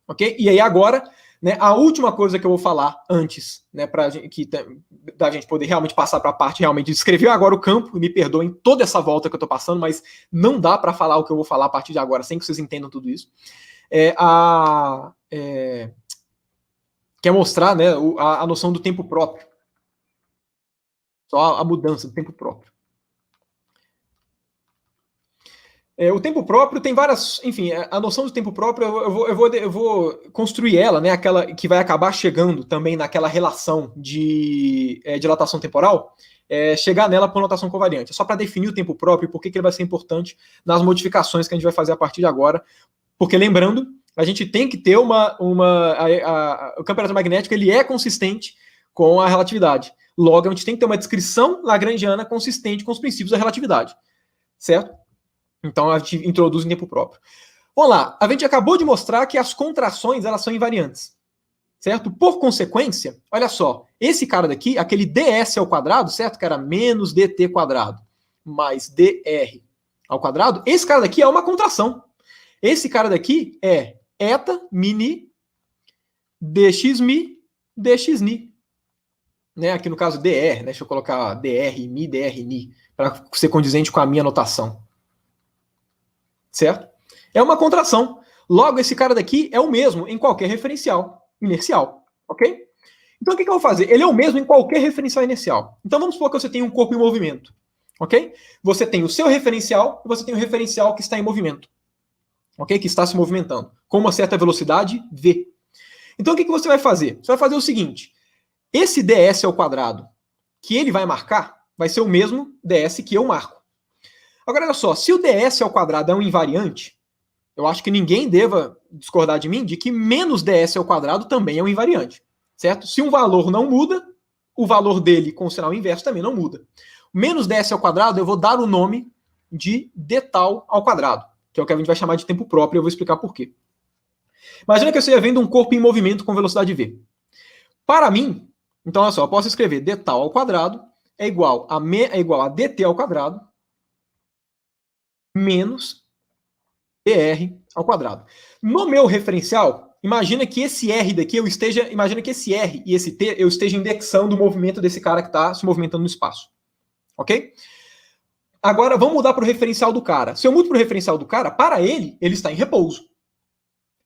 Ok? E aí agora, né, a última coisa que eu vou falar antes, né, para da gente poder realmente passar para a parte realmente de escrever agora o campo, e me perdoem toda essa volta que eu estou passando, mas não dá para falar o que eu vou falar a partir de agora sem que vocês entendam tudo isso. Quer mostrar, né, a noção do tempo próprio. Só a mudança do tempo próprio. O tempo próprio tem várias. Enfim, a noção do tempo próprio, eu vou construir ela, né? Aquela que vai acabar chegando também naquela relação de dilatação temporal, chegar nela por notação covariante. É só para definir o tempo próprio e por que ele vai ser importante nas modificações que a gente vai fazer a partir de agora. Porque, lembrando, a gente tem que ter o campo eletromagnético ele é consistente com a relatividade. Logo, a gente tem que ter uma descrição lagrangiana consistente com os princípios da relatividade. Certo? Então a gente introduz em tempo próprio. Vamos lá, a gente acabou de mostrar que as contrações elas são invariantes, certo? Por consequência, olha só, esse cara daqui, aquele ds ao quadrado, certo? Que era menos dt quadrado mais dr ao quadrado, esse cara daqui é uma contração. Esse cara daqui é eta mini dx dxni. Né? Aqui no caso dr, né? Deixa eu colocar dr mi, dr ni, para ser condizente com a minha notação. Certo? É uma contração. Logo, esse cara daqui é o mesmo em qualquer referencial inercial. Ok? Então, o que eu vou fazer? Ele é o mesmo em qualquer referencial inercial. Então, vamos supor que você tem um corpo em movimento. Ok? Você tem o seu referencial e você tem o referencial que está em movimento. Ok? Que está se movimentando. Com uma certa velocidade, v. Então, o que você vai fazer? Você vai fazer o seguinte. Esse ds ao quadrado que ele vai marcar vai ser o mesmo ds que eu marco. Agora, olha só, se o ds ao quadrado é um invariante, eu acho que ninguém deva discordar de mim de que menos ds ao quadrado também é um invariante, certo? Se um valor não muda, o valor dele com o sinal inverso também não muda. Menos ds ao quadrado, eu vou dar o nome de d tal ao quadrado, que é o que a gente vai chamar de tempo próprio, e eu vou explicar por quê. Imagina que eu esteja vendo um corpo em movimento com velocidade v. Para mim, então, olha só, eu posso escrever d tal ao quadrado é igual a dt ao quadrado menos dr ao quadrado. No meu referencial, imagina que esse R daqui imagina que esse R e esse T eu esteja indexando o movimento desse cara que está se movimentando no espaço. Ok? Agora, vamos mudar para o referencial do cara. Se eu mudo para o referencial do cara, para ele está em repouso.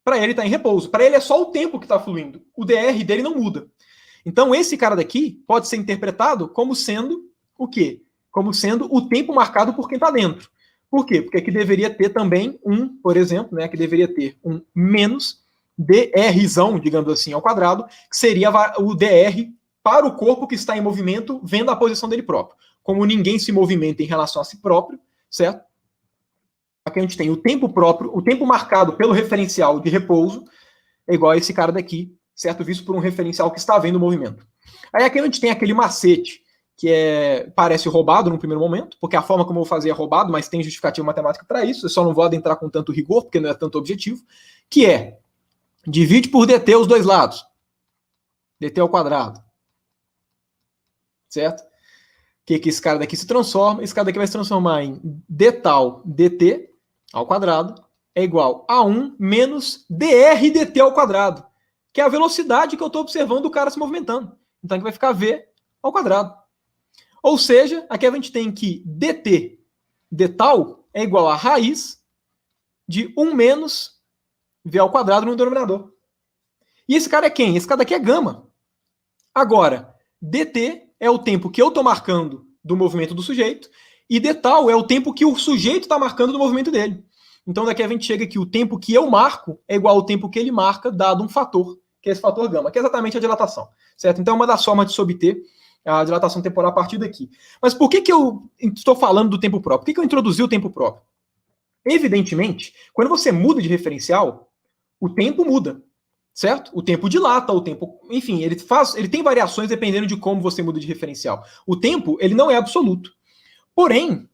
Para ele está em repouso. Para ele é só o tempo que está fluindo. O dr dele não muda. Então, esse cara daqui pode ser interpretado como sendo o quê? Como sendo o tempo marcado por quem está dentro. Por quê? Porque aqui deveria ter também por exemplo, né, que deveria ter um menos drzão, digamos assim, ao quadrado, que seria o dr para o corpo que está em movimento, vendo a posição dele próprio. Como ninguém se movimenta em relação a si próprio, certo? Aqui a gente tem o tempo próprio, o tempo marcado pelo referencial de repouso, é igual a esse cara daqui, certo? Visto por um referencial que está vendo o movimento. Aí aqui a gente tem aquele macete que parece roubado no primeiro momento, porque a forma como eu vou fazer é roubado, mas tem justificativa matemática para isso, eu só não vou adentrar com tanto rigor, porque não é tanto objetivo, que é, divide por dt os dois lados. dt ao quadrado. Certo? Que esse cara daqui se transforma, esse cara daqui vai se transformar em d tal dt ao quadrado é igual a 1 menos dr dt ao quadrado, que é a velocidade que eu estou observando o cara se movimentando. Então aqui vai ficar v ao quadrado. Ou seja, aqui a gente tem que dt d tal é igual a raiz de 1 menos v ao quadrado no denominador. E esse cara é quem? Esse cara daqui é gama. Agora, dt é o tempo que eu estou marcando do movimento do sujeito e d tal é o tempo que o sujeito está marcando do movimento dele. Então daqui a gente chega que o tempo que eu marco é igual ao tempo que ele marca, dado um fator, que é esse fator gama, que é exatamente a dilatação. Certo? Então é uma das formas de se obter a dilatação temporal a partir daqui. Mas por que eu estou falando do tempo próprio? Por que eu introduzi o tempo próprio? Evidentemente, quando você muda de referencial, o tempo muda, certo? O tempo dilata, o tempo... Enfim, ele tem variações dependendo de como você muda de referencial. O tempo, ele não é absoluto. Porém,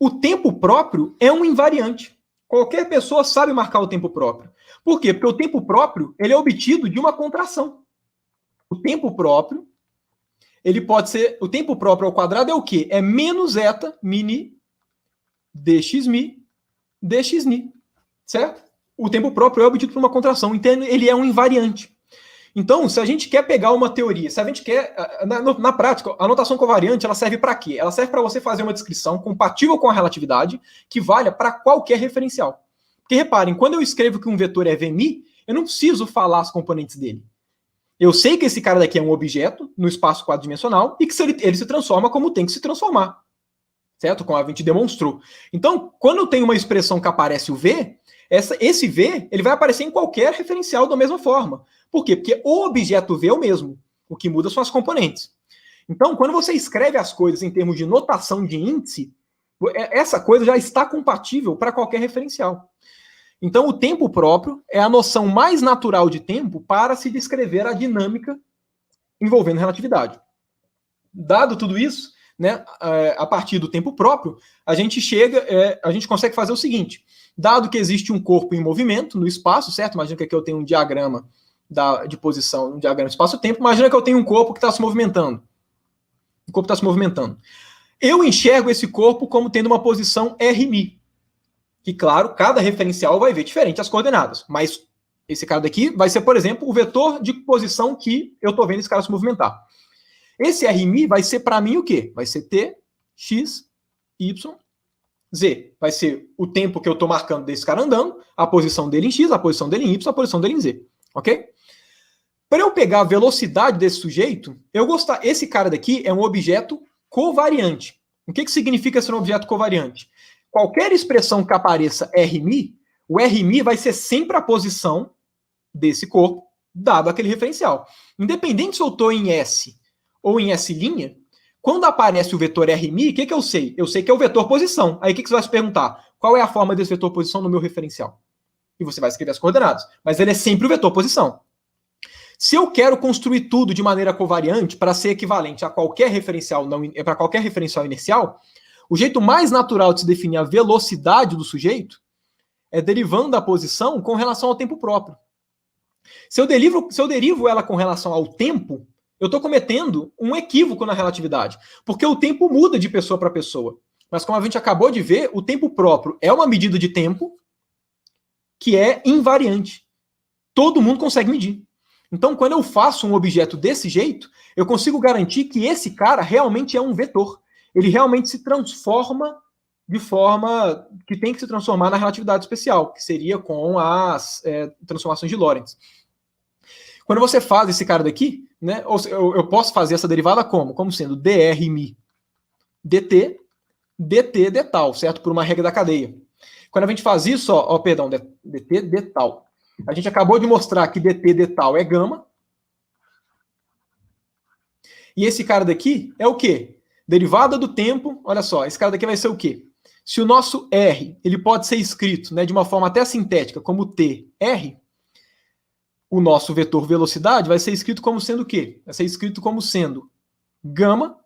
o tempo próprio é um invariante. Qualquer pessoa sabe marcar o tempo próprio. Por quê? Porque o tempo próprio, ele é obtido de uma contração. O tempo próprio, ele pode ser... O tempo próprio ao quadrado é o quê? É menos eta mini dxmi dxni. Certo? o tempo próprio é obtido por uma contração, então ele é um invariante. Então, se a gente quer pegar uma teoria, se a gente quer, na prática, a notação covariante, ela serve para quê? Ela serve para você fazer uma descrição compatível com a relatividade, que valha para qualquer referencial. Porque reparem, quando eu escrevo que um vetor é VMI, eu não preciso falar as componentes dele. Eu sei que esse cara daqui é um objeto no espaço quadridimensional e que ele se transforma como tem que se transformar. Certo? Como a gente demonstrou. Então, quando eu tenho uma expressão que aparece o V, esse V ele vai aparecer em qualquer referencial da mesma forma. Por quê? Porque o objeto V é o mesmo. O que muda são as componentes. Então, quando você escreve as coisas em termos de notação de índice, essa coisa já está compatível para qualquer referencial. Então, o tempo próprio é a noção mais natural de tempo para se descrever a dinâmica envolvendo relatividade. Dado tudo isso, né, a partir do tempo próprio, a gente consegue fazer o seguinte: dado que existe um corpo em movimento no espaço, certo? Imagina que aqui eu tenho um diagrama de posição, um diagrama de espaço-tempo. Imagina que eu tenho um corpo que está se movimentando. O corpo está se movimentando. Eu enxergo esse corpo como tendo uma posição Rμ. Que, claro, cada referencial vai ver diferente as coordenadas. Mas esse cara daqui vai ser, por exemplo, o vetor de posição que eu estou vendo esse cara se movimentar. Esse Rμ vai ser para mim o quê? Vai ser T, X, Y, Z. Vai ser o tempo que eu estou marcando desse cara andando, a posição dele em X, a posição dele em Y, a posição dele em Z. Ok? Para eu pegar a velocidade desse sujeito, esse cara daqui é um objeto covariante. O que significa ser um objeto covariante? Qualquer expressão que apareça Rμ, o Rμ vai ser sempre a posição desse corpo, dado aquele referencial. Independente se eu estou em S ou em S', quando aparece o vetor Rμ, o que eu sei? Eu sei que é o vetor posição. Aí o que você vai se perguntar? Qual é a forma desse vetor posição no meu referencial? E você vai escrever as coordenadas. Mas ele é sempre o vetor posição. Se eu quero construir tudo de maneira covariante para ser equivalente a qualquer referencial, para qualquer referencial inercial, o jeito mais natural de se definir a velocidade do sujeito é derivando a posição com relação ao tempo próprio. Se eu derivo ela com relação ao tempo, eu estou cometendo um equívoco na relatividade, porque o tempo muda de pessoa para pessoa. Mas como a gente acabou de ver, o tempo próprio é uma medida de tempo que é invariante. Todo mundo consegue medir. Então, quando eu faço um objeto desse jeito, eu consigo garantir que esse cara realmente é um vetor. Ele realmente se transforma de forma que tem que se transformar na relatividade especial, que seria com as transformações de Lorentz. Quando você faz esse cara daqui, né, eu posso fazer essa derivada como? Como sendo drμ dt, dt detal, certo? Por uma regra da cadeia. Quando a gente faz isso, dt detal. A gente acabou de mostrar que dt detal é gama. E esse cara daqui é o quê? Derivada do tempo, olha só, esse cara daqui vai ser o quê? Se o nosso R ele pode ser escrito, né, de uma forma até sintética como TR, o nosso vetor velocidade vai ser escrito como sendo o quê? Vai ser escrito como sendo gama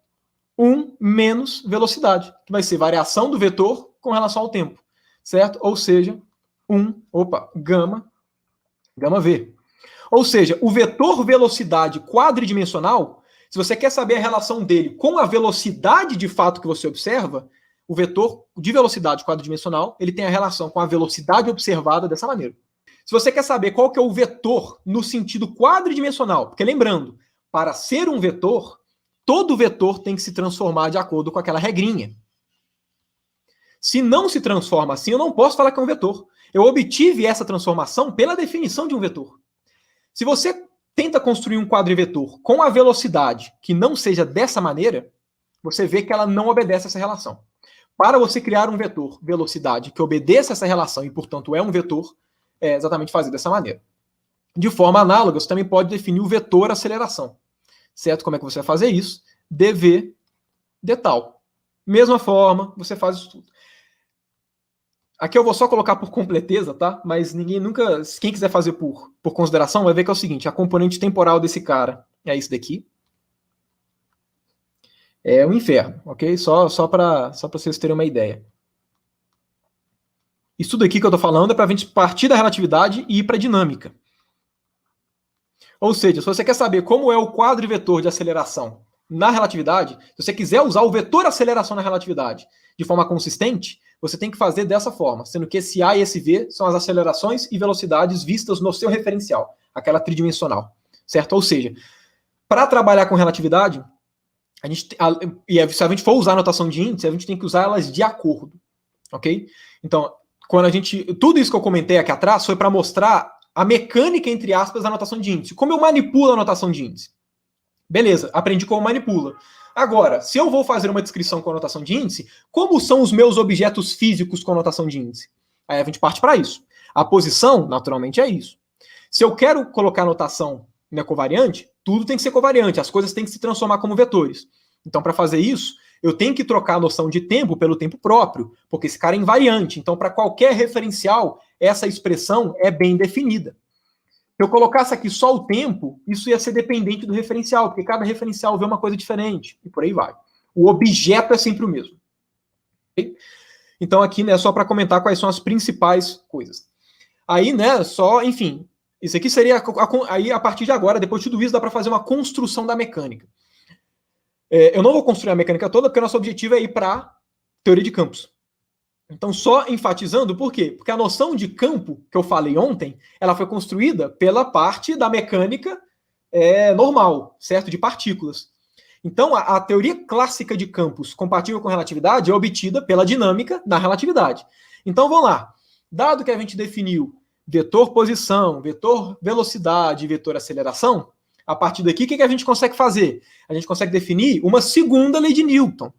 1 menos velocidade, que vai ser variação do vetor com relação ao tempo, certo? Ou seja, gama V. Ou seja, o vetor velocidade quadridimensional, se você quer saber a relação dele com a velocidade de fato que você observa, o vetor de velocidade quadridimensional, ele tem a relação com a velocidade observada dessa maneira. Se você quer saber qual que é o vetor no sentido quadridimensional, porque lembrando, para ser um vetor, todo vetor tem que se transformar de acordo com aquela regrinha. Se não se transforma assim, eu não posso falar que é um vetor. Eu obtive essa transformação pela definição de um vetor. Se você tenta construir um quadrivetor com a velocidade que não seja dessa maneira, você vê que ela não obedece a essa relação. Para você criar um vetor velocidade que obedeça a essa relação e, portanto, é um vetor, é exatamente fazer dessa maneira. De forma análoga, você também pode definir o vetor aceleração. Certo? Como é que você vai fazer isso? dv detal. Mesma forma, você faz isso tudo. Aqui eu vou só colocar por completeza, tá? Mas quem quiser fazer por consideração, vai ver que é o seguinte, a componente temporal desse cara é isso daqui. É o inferno, ok? Só para vocês terem uma ideia. Isso tudo aqui que eu estou falando é para a gente partir da relatividade e ir para a dinâmica. Ou seja, se você quer saber como é o quadrivetor de aceleração na relatividade, se você quiser usar o vetor aceleração na relatividade de forma consistente, você tem que fazer dessa forma, sendo que esse A e esse V são as acelerações e velocidades vistas no seu referencial, aquela tridimensional, certo? Ou seja, para trabalhar com relatividade, se a gente for usar a notação de índice, a gente tem que usar elas de acordo, ok? Então, tudo isso que eu comentei aqui atrás foi para mostrar a mecânica, entre aspas, da notação de índice. Como eu manipulo a notação de índice? Beleza, aprendi como manipula. Agora, se eu vou fazer uma descrição com a notação de índice, como são os meus objetos físicos com a notação de índice? Aí a gente parte para isso. A posição, naturalmente, é isso. Se eu quero colocar notação covariante, tudo tem que ser covariante, as coisas têm que se transformar como vetores. Então, para fazer isso, eu tenho que trocar a noção de tempo pelo tempo próprio, porque esse cara é invariante. Então, para qualquer referencial, essa expressão é bem definida. Se eu colocasse aqui só o tempo, isso ia ser dependente do referencial, porque cada referencial vê uma coisa diferente, e por aí vai. O objeto é sempre o mesmo. Okay? Então aqui, né, só para comentar quais são as principais coisas. Aí, né, enfim, isso aqui seria, aí a partir de agora, depois de tudo isso, dá para fazer uma construção da mecânica. Eu não vou construir a mecânica toda, porque o nosso objetivo é ir para teoria de campos. Então, só enfatizando, por quê? Porque a noção de campo, que eu falei ontem, ela foi construída pela parte da mecânica normal, certo? De partículas. Então, a teoria clássica de campos compatível com relatividade é obtida pela dinâmica na relatividade. Então, vamos lá. Dado que a gente definiu vetor posição, vetor velocidade e vetor aceleração, a partir daqui, o que a gente consegue fazer? A gente consegue definir uma segunda lei de Newton,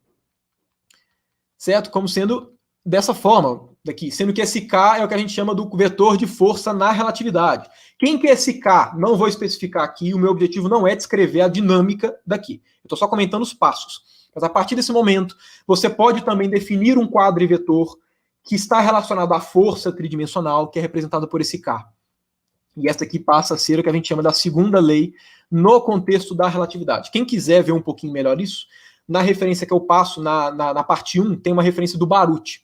certo? Como sendo dessa forma, daqui, sendo que esse K é o que a gente chama do vetor de força na relatividade. Quem que é esse K? Não vou especificar aqui, o meu objetivo não é descrever a dinâmica daqui. Eu estou só comentando os passos. Mas a partir desse momento, você pode também definir um quadrivetor que está relacionado à força tridimensional, que é representada por esse K. E essa aqui passa a ser o que a gente chama da segunda lei no contexto da relatividade. Quem quiser ver um pouquinho melhor isso, na referência que eu passo na parte 1, tem uma referência do Baruch.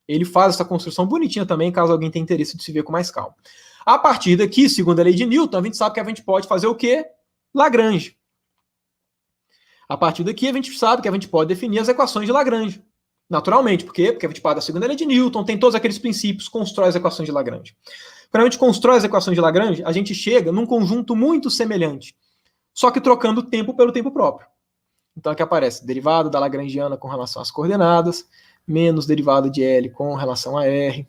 Ele faz essa construção bonitinha também, caso alguém tenha interesse de se ver com mais calma. A partir daqui, segundo a lei de Newton, a gente sabe que a gente pode fazer o quê? Lagrange. A partir daqui, a gente sabe que a gente pode definir as equações de Lagrange. Naturalmente. Por quê? Porque a gente parte da segunda lei de Newton, tem todos aqueles princípios, constrói as equações de Lagrange. Quando a gente constrói as equações de Lagrange, a gente chega num conjunto muito semelhante, só que trocando o tempo pelo tempo próprio. Então aqui aparece derivada da Lagrangiana com relação às coordenadas, menos derivada de L com relação a R,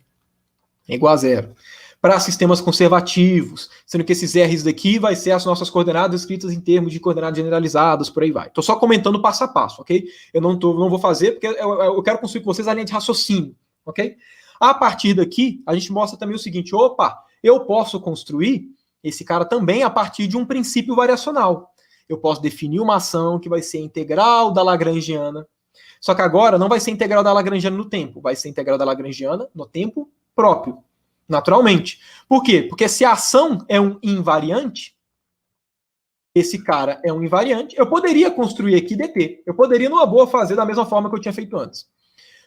é igual a zero. Para sistemas conservativos, sendo que esses R's daqui vai ser as nossas coordenadas escritas em termos de coordenadas generalizadas, por aí vai. Estou só comentando passo a passo, ok? Eu não vou fazer, porque eu quero construir com vocês a linha de raciocínio, ok? A partir daqui, a gente mostra também o seguinte, opa, eu posso construir esse cara também a partir de um princípio variacional. Eu posso definir uma ação que vai ser integral da Lagrangiana. Só que agora não vai ser integral da Lagrangiana no tempo, vai ser integral da Lagrangiana no tempo próprio, naturalmente. Por quê? Porque se a ação é um invariante, esse cara é um invariante, eu poderia construir aqui dt. Eu poderia, numa boa, fazer da mesma forma que eu tinha feito antes.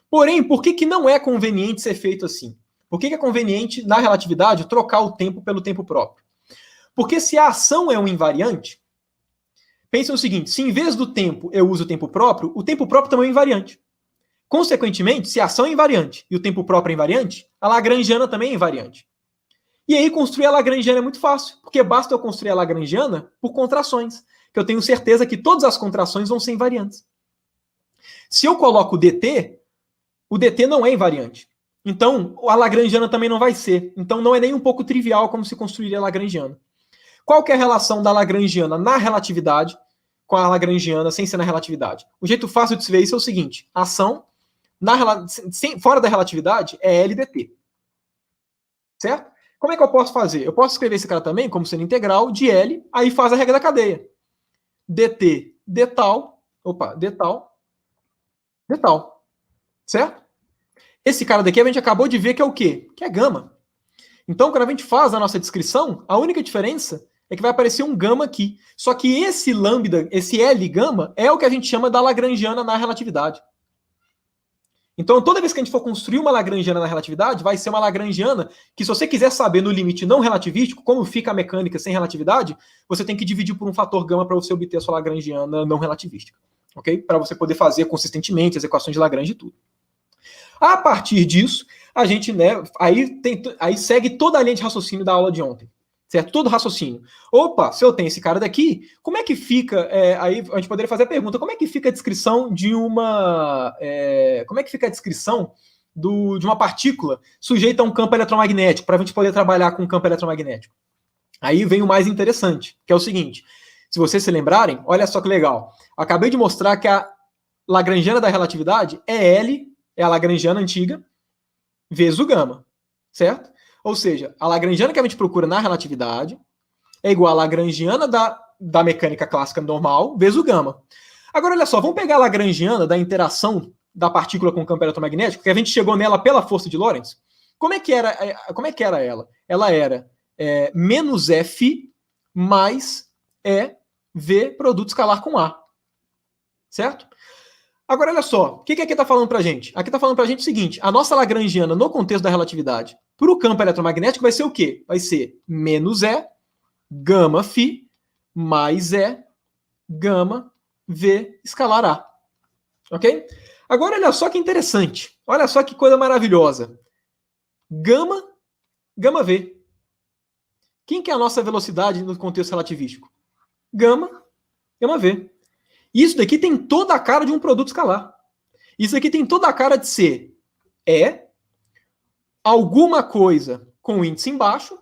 Porém, por que não é conveniente ser feito assim? Por que é conveniente, na relatividade, trocar o tempo pelo tempo próprio? Porque se a ação é um invariante, pense no seguinte, se em vez do tempo eu uso o tempo próprio também é invariante. Consequentemente, se a ação é invariante e o tempo próprio é invariante, a Lagrangiana também é invariante. E aí construir a Lagrangiana é muito fácil, porque basta eu construir a Lagrangiana por contrações, que eu tenho certeza que todas as contrações vão ser invariantes. Se eu coloco o dt não é invariante. Então, a Lagrangiana também não vai ser. Então, não é nem um pouco trivial como se construiria a Lagrangiana. Qual que é a relação da Lagrangiana na relatividade com a Lagrangiana sem ser na relatividade? O jeito fácil de se ver isso é o seguinte, a ação fora da relatividade é LDT. Certo? Como é que eu posso fazer? Eu posso escrever esse cara também como sendo integral de L, aí faz a regra da cadeia. dt, dtal, dtal. Certo? Esse cara daqui a gente acabou de ver que é o quê? Que é gama. Então, quando a gente faz a nossa descrição, a única diferença é que vai aparecer um gama aqui. Só que esse lambda, esse L gama, é o que a gente chama da Lagrangiana na relatividade. Então, toda vez que a gente for construir uma Lagrangiana na relatividade, vai ser uma Lagrangiana que, se você quiser saber no limite não relativístico, como fica a mecânica sem relatividade, você tem que dividir por um fator gama para você obter a sua Lagrangiana não relativística. Ok? Para você poder fazer consistentemente as equações de Lagrange e tudo. A partir disso, a gente, né, aí segue toda a linha de raciocínio da aula de ontem, certo? Todo raciocínio. Opa, se eu tenho esse cara daqui, como é que fica, aí a gente poderia fazer a pergunta, como é que fica a descrição de uma, como é que fica a descrição de uma partícula sujeita a um campo eletromagnético, para a gente poder trabalhar com um campo eletromagnético? Aí vem o mais interessante, que é o seguinte, se vocês se lembrarem, olha só que legal, acabei de mostrar que a lagrangiana da relatividade é L, é a lagrangiana antiga, vezes o gama, certo? Ou seja, a lagrangiana que a gente procura na relatividade é igual à lagrangiana da mecânica clássica normal vezes o gama. Agora, olha só, vamos pegar a lagrangiana da interação da partícula com o campo eletromagnético, que a gente chegou nela pela força de Lorentz. Como é que era ela? Ela era menos F mais V produto escalar com A. Certo? Agora, olha só, o que aqui está falando para a gente? Aqui está falando para a gente o seguinte, a nossa lagrangiana no contexto da relatividade para o campo eletromagnético vai ser o quê? Vai ser menos E, gama φ, mais E, gama V escalar A. Ok? Agora, olha só que interessante. Olha só que coisa maravilhosa. Gama V. Quem que é a nossa velocidade no contexto relativístico? Gama V. Isso daqui tem toda a cara de um produto escalar. Isso aqui tem toda a cara de ser alguma coisa com índice embaixo,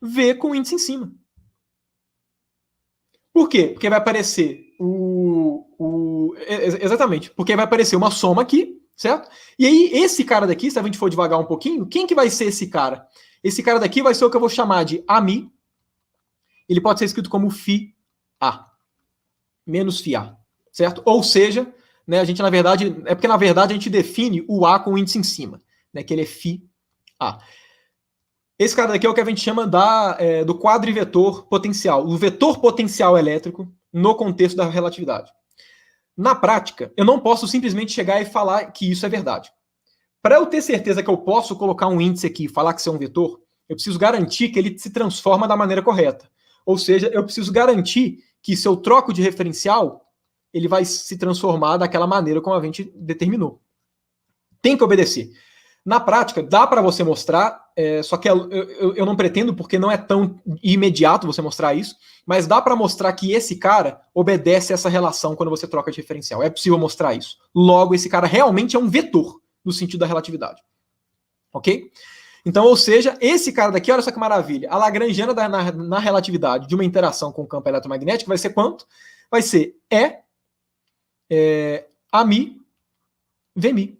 V com índice em cima. Por quê? Porque vai aparecer exatamente, porque vai aparecer uma soma aqui, certo? E aí, esse cara daqui, se a gente for devagar um pouquinho, quem que vai ser esse cara? Esse cara daqui vai ser o que eu vou chamar de AMI. Ele pode ser escrito como φA. Menos φA, certo? Ou seja, né, a gente, na verdade, porque na verdade a gente define o A com o índice em cima, né, que ele é φA. Esse cara daqui é o que a gente chama do quadrivetor potencial, o vetor potencial elétrico no contexto da relatividade. Na prática, eu não posso simplesmente chegar e falar que isso é verdade. Para eu ter certeza que eu posso colocar um índice aqui e falar que isso é um vetor, eu preciso garantir que ele se transforma da maneira correta. Ou seja, eu preciso garantir que se eu troco de referencial, ele vai se transformar daquela maneira como a gente determinou. Tem que obedecer. Na prática, dá para você mostrar, só que eu não pretendo, porque não é tão imediato você mostrar isso, mas dá para mostrar que esse cara obedece essa relação quando você troca de referencial. É possível mostrar isso. Logo, esse cara realmente é um vetor, no sentido da relatividade. Ok? Então, ou seja, esse cara daqui, olha só que maravilha, a lagrangiana na relatividade de uma interação com o campo eletromagnético vai ser quanto? Vai ser AMI, VMI.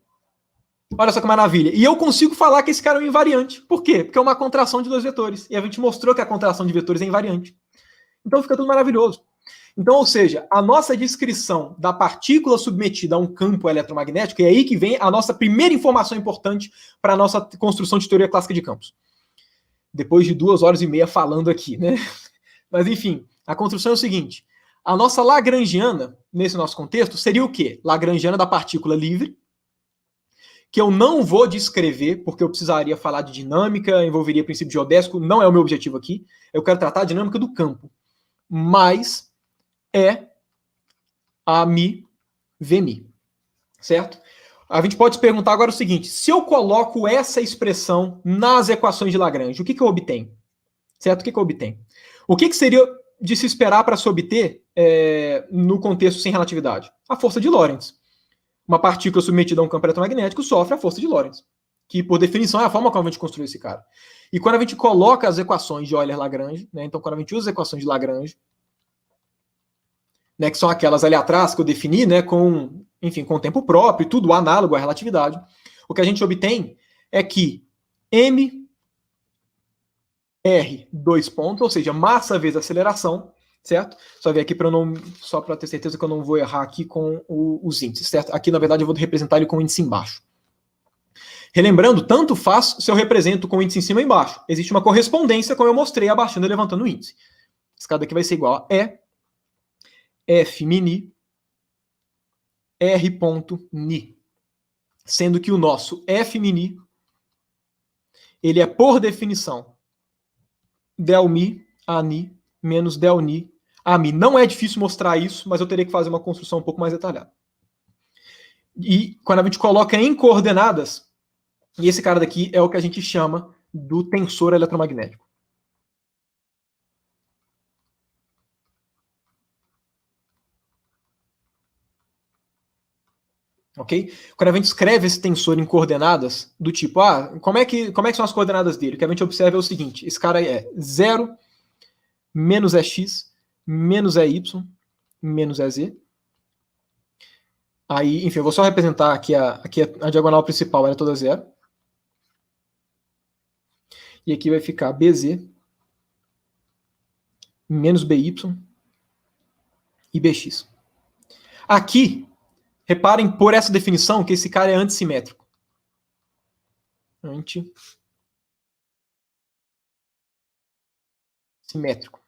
Olha só que maravilha. E eu consigo falar que esse cara é um invariante. Por quê? Porque é uma contração de dois vetores. E a gente mostrou que a contração de vetores é invariante. Então fica tudo maravilhoso. Então, ou seja, a nossa descrição da partícula submetida a um campo eletromagnético, é aí que vem a nossa primeira informação importante para a nossa construção de teoria clássica de campos. Depois de 2h30 falando aqui, né? Mas, enfim, a construção é o seguinte. A nossa lagrangiana, nesse nosso contexto, seria o quê? Lagrangiana da partícula livre, que eu não vou descrever, porque eu precisaria falar de dinâmica, envolveria princípio geodésico, não é o meu objetivo aqui. Eu quero tratar a dinâmica do campo. Mas AMI, VMI. Certo? A gente pode se perguntar agora o seguinte, se eu coloco essa expressão nas equações de Lagrange, o que eu obtenho? Certo? O que eu obtenho? O que seria de se esperar para se obter no contexto sem relatividade? A força de Lorentz. Uma partícula submetida a um campo eletromagnético sofre a força de Lorentz, que, por definição, é a forma como a gente construiu esse cara. E quando a gente coloca as equações de Euler-Lagrange, né, então quando a gente usa as equações de Lagrange, né, que são aquelas ali atrás que eu defini, né, com tempo próprio, tudo análogo à relatividade, o que a gente obtém é que m r, dois pontos, ou seja, massa vezes aceleração, certo? Só ver aqui só para ter certeza que eu não vou errar aqui com os índices, certo? Aqui, na verdade, eu vou representar ele com o índice embaixo. Relembrando, tanto faz se eu represento com o índice em cima e embaixo. Existe uma correspondência, como eu mostrei, abaixando e levantando o índice. Esse cara daqui vai ser igual a F mini R.ni. Sendo que o nosso F mini, ele é, por definição, del mi a ni menos del ni a mi. Não é difícil mostrar isso, mas eu teria que fazer uma construção um pouco mais detalhada. E quando a gente coloca em coordenadas, e esse cara daqui é o que a gente chama do tensor eletromagnético. Ok? Quando a gente escreve esse tensor em coordenadas, do tipo, como é que são as coordenadas dele? O que a gente observa é o seguinte, esse cara é 0, menos é x, menos é y, menos é z. Aí, enfim, eu vou só representar aqui a diagonal principal, ela é toda 0. E aqui vai ficar BZ menos BY e BX. Aqui, reparem por essa definição que esse cara é antissimétrico. Antissimétrico.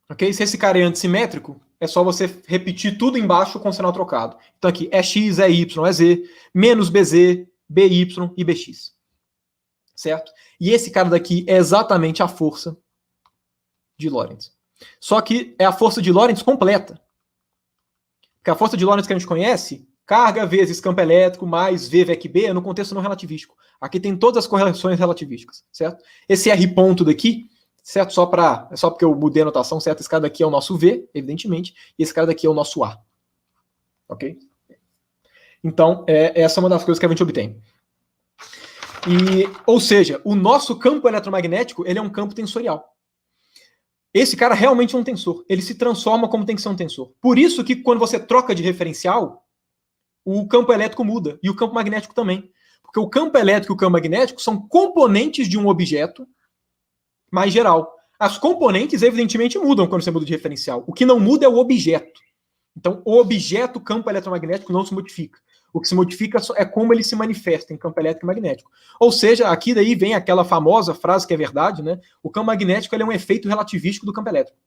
Ok? Se esse cara é antissimétrico, é só você repetir tudo embaixo com o sinal trocado. Então aqui é x, é y, é z, menos BZ, BY e BX. Certo? E esse cara daqui é exatamente a força de Lorentz. Só que é a força de Lorentz completa. Porque a força de Lorentz que a gente conhece, carga vezes campo elétrico mais V VEC B, é no contexto não relativístico. Aqui tem todas as correlações relativísticas, certo? Esse R ponto daqui, certo? Só porque eu mudei a notação, certo? Esse cara daqui é o nosso V, evidentemente, e esse cara daqui é o nosso A. Ok? Então, essa é uma das coisas que a gente obtém. Ou seja, o nosso campo eletromagnético, ele é um campo tensorial. Esse cara realmente é um tensor. Ele se transforma como tem que ser um tensor. Por isso que quando você troca de referencial, o campo elétrico muda. E o campo magnético também. Porque o campo elétrico e o campo magnético são componentes de um objeto mais geral. As componentes, evidentemente, mudam quando você muda de referencial. O que não muda é o objeto. Então, o objeto campo eletromagnético não se modifica. O que se modifica é como ele se manifesta em campo elétrico e magnético. Ou seja, aqui daí vem aquela famosa frase que é verdade, né? O campo magnético ele é um efeito relativístico do campo elétrico.